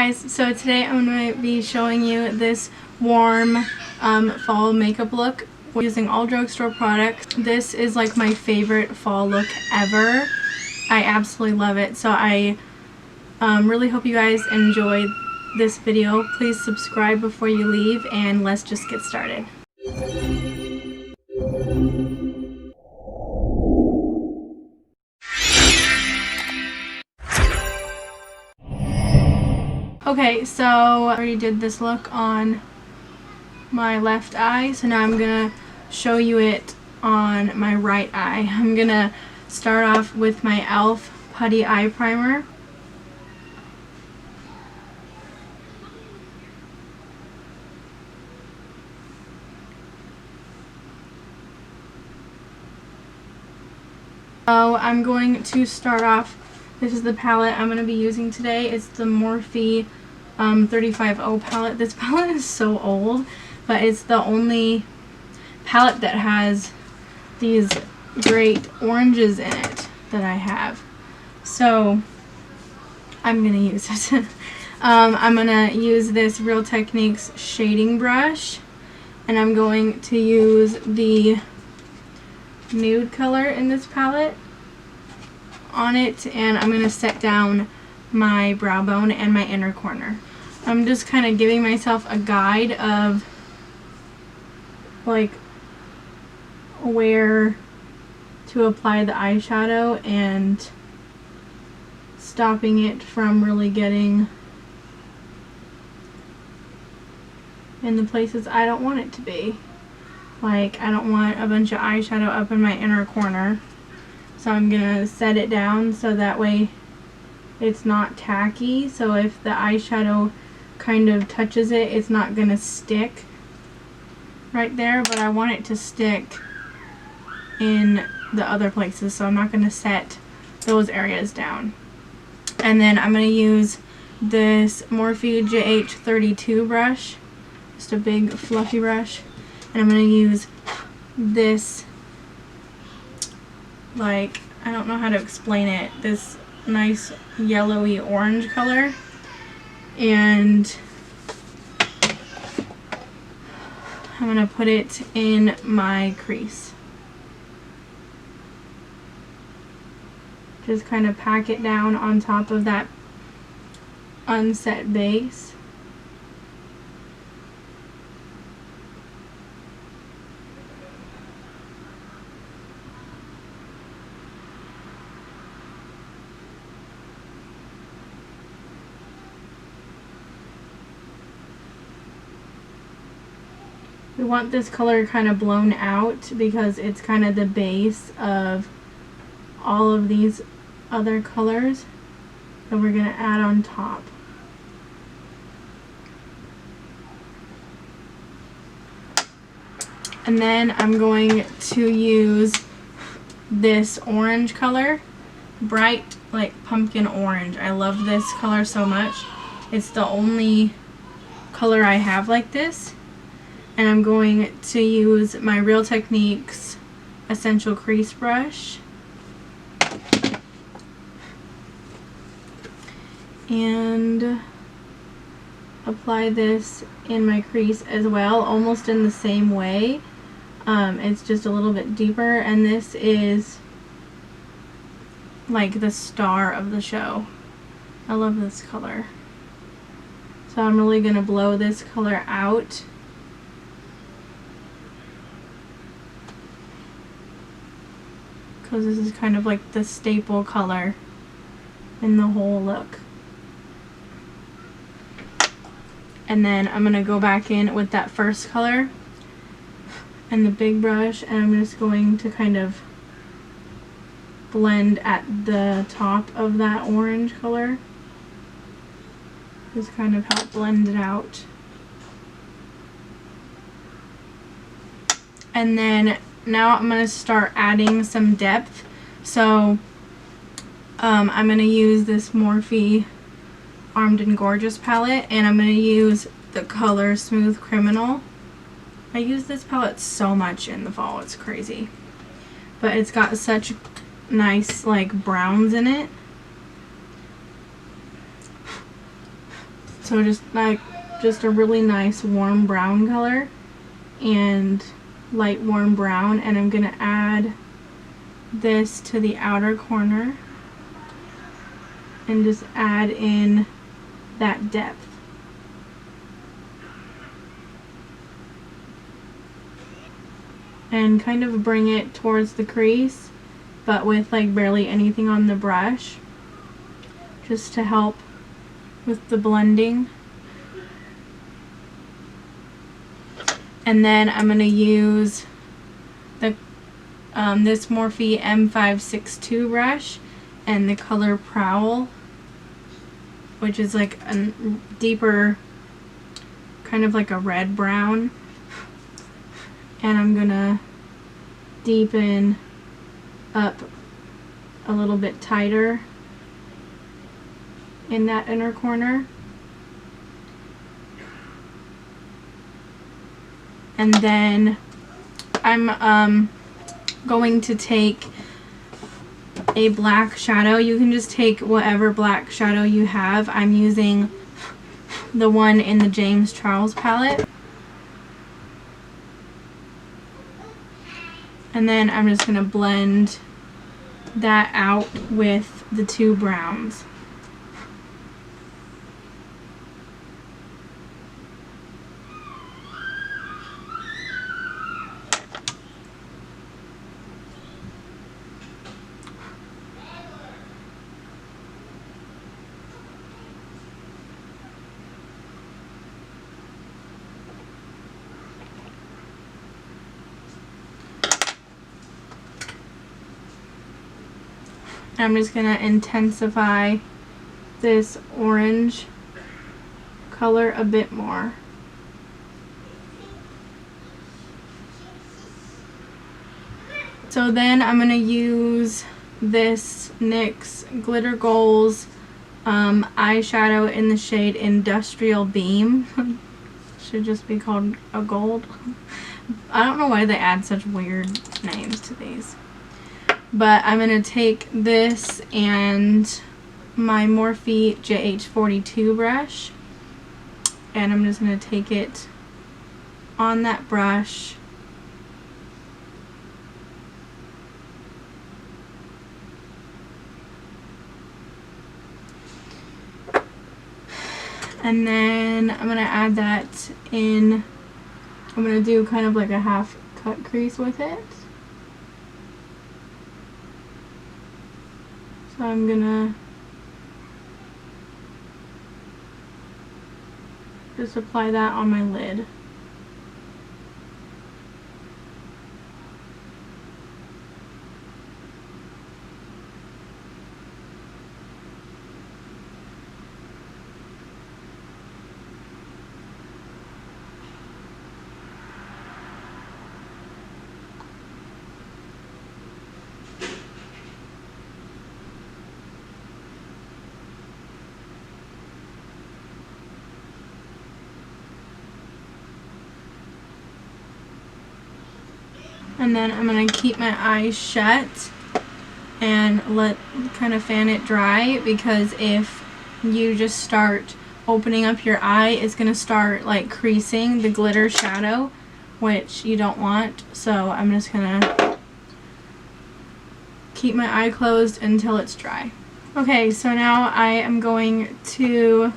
guys, so today I'm going to be showing you this warm fall makeup look using all drugstore products. This is like my favorite fall look ever. I absolutely love it. So I really hope you guys enjoyed this video. Please subscribe before you leave and let's just get started. Okay, so I already did this look on my left eye, so now I'm gonna show you it on my right eye. I'm gonna start off with my e.l.f. Putty Eye Primer. So I'm going to start off, this is the palette I'm going to be using today. It's the Morphe 350 palette. This palette is so old, but it's the only palette that has these great oranges in it that I have. So I'm going to use it. I'm going to use this Real Techniques shading brush, and I'm going to use the nude color in this palette on it, and I'm going to set down my brow bone and my inner corner. I'm just kind of giving myself a guide of like where to apply the eyeshadow and stopping it from really getting in the places I don't want it to be. Like, I don't want a bunch of eyeshadow up in my inner corner. So I'm gonna set it down so that way it's not tacky. So if the eyeshadow kind of touches it, it's not gonna stick right there, but I want it to stick in the other places, so I'm not gonna set those areas down. And then I'm gonna use this Morphe JH32 brush, just a big fluffy brush. And I'm going to use this, like, I don't know how to explain it, this nice yellowy orange color. And I'm going to put it in my crease. Just kind of pack it down on top of that unset base. We want this color kind of blown out because it's kind of the base of all of these other colors that we're going to add on top. And then I'm going to use this orange color, bright like pumpkin orange. I love this color so much. It's the only color I have like this. And I'm going to use my Real Techniques Essential Crease Brush. And apply this in my crease as well, almost in the same way. It's just a little bit deeper, and this is like the star of the show. I love this color. So I'm really going to blow this color out. Because this is kind of like the staple color in the whole look. And then I'm going to go back in with that first color and the big brush, and I'm just going to kind of blend at the top of that orange color. Just kind of help blend it out. And then now I'm going to start adding some depth. So I'm going to use this Morphe Armed and Gorgeous palette, and I'm going to use the color Smooth Criminal. I use this palette so much in the fall, it's crazy. But it's got such nice like browns in it. So just a really nice warm brown color and light warm brown, and I'm gonna add this to the outer corner and just add in that depth. And kind of bring it towards the crease, but with like barely anything on the brush, just to help with the blending. And then I'm going to use the this Morphe M562 brush and the color Prowl, which is like a deeper, kind of like a red brown. And I'm going to deepen up a little bit tighter in that inner corner. And then I'm going to take a black shadow. You can just take whatever black shadow you have. I'm using the one in the James Charles palette. And then I'm just going to blend that out with the two browns. I'm just going to intensify this orange color a bit more. So then I'm going to use this NYX Glitter Goals eyeshadow in the shade Industrial Beam. Should just be called a gold. I don't know why they add such weird names to these. But I'm going to take this and my Morphe JH42 brush, and I'm just going to take it on that brush and then I'm going to add that in. I'm going to do kind of like a half cut crease with it. So I'm gonna just apply that on my lid. And then I'm going to keep my eyes shut and kind of fan it dry, because if you just start opening up your eye, it's going to start like creasing the glitter shadow, which you don't want. So I'm just going to keep my eye closed until it's dry. Okay, so now I am going to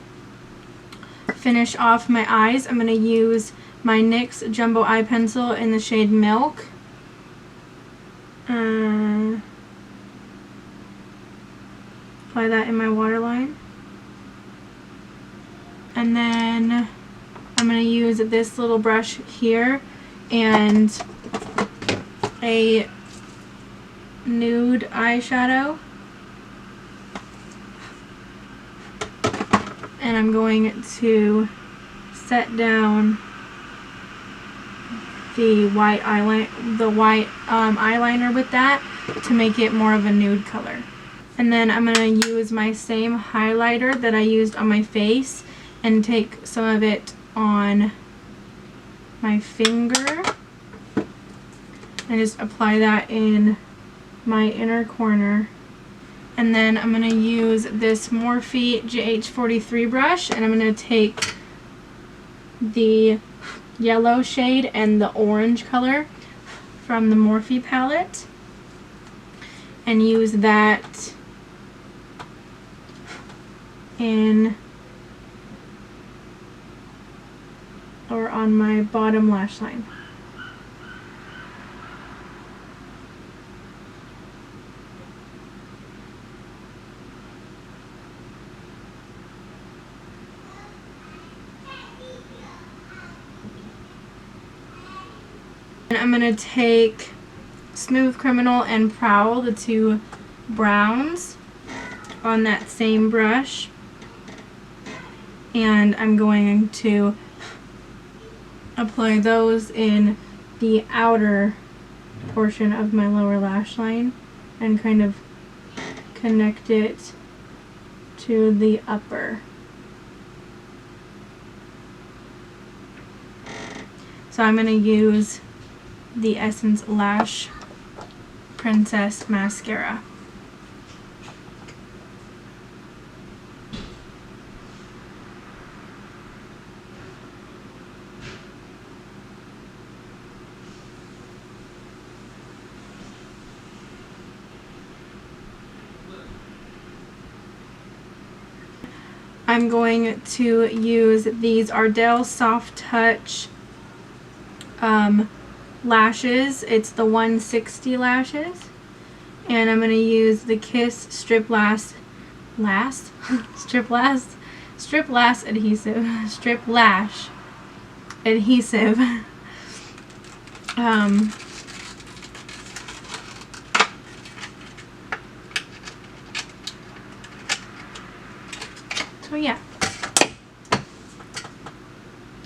finish off my eyes. I'm going to use my NYX Jumbo Eye Pencil in the shade Milk. Apply that in my waterline. And then I'm going to use this little brush here and a nude eyeshadow. And I'm going to set down the white eyeliner with that to make it more of a nude color. And then I'm going to use my same highlighter that I used on my face and take some of it on my finger and just apply that in my inner corner. And then I'm going to use this Morphe JH43 brush, and I'm going to take the yellow shade and the orange color from the Morphe palette and use that in or on my bottom lash line. And I'm going to take Smooth Criminal and Prowl, the two browns, on that same brush. And I'm going to apply those in the outer portion of my lower lash line and kind of connect it to the upper. So I'm going to use the Essence Lash Princess Mascara. I'm going to use these Ardell Soft Touch lashes. It's the 160 lashes, and I'm going to use the Kiss Strip Lash adhesive. So yeah,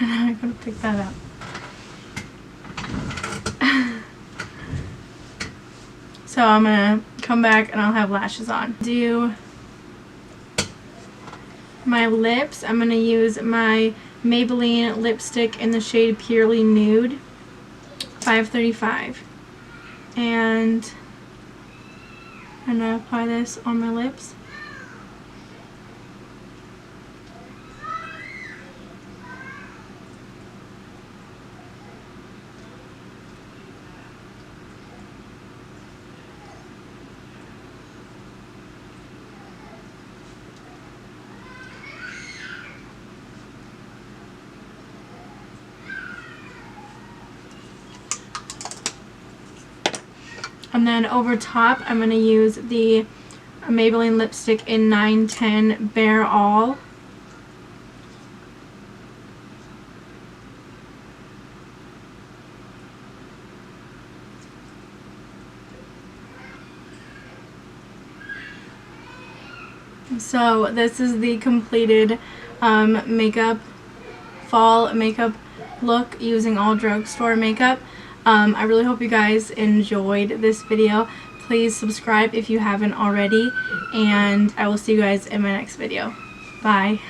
I'm gonna pick that up. So I'm gonna come back and I'll have lashes on. Do my lips. I'm gonna use my Maybelline lipstick in the shade Purely Nude, 535, and I'm gonna apply this on my lips. And then over top, I'm going to use the Maybelline lipstick in 910 Bare All. So this is the completed fall makeup look using all drugstore makeup. I really hope you guys enjoyed this video. Please subscribe if you haven't already, and I will see you guys in my next video. Bye.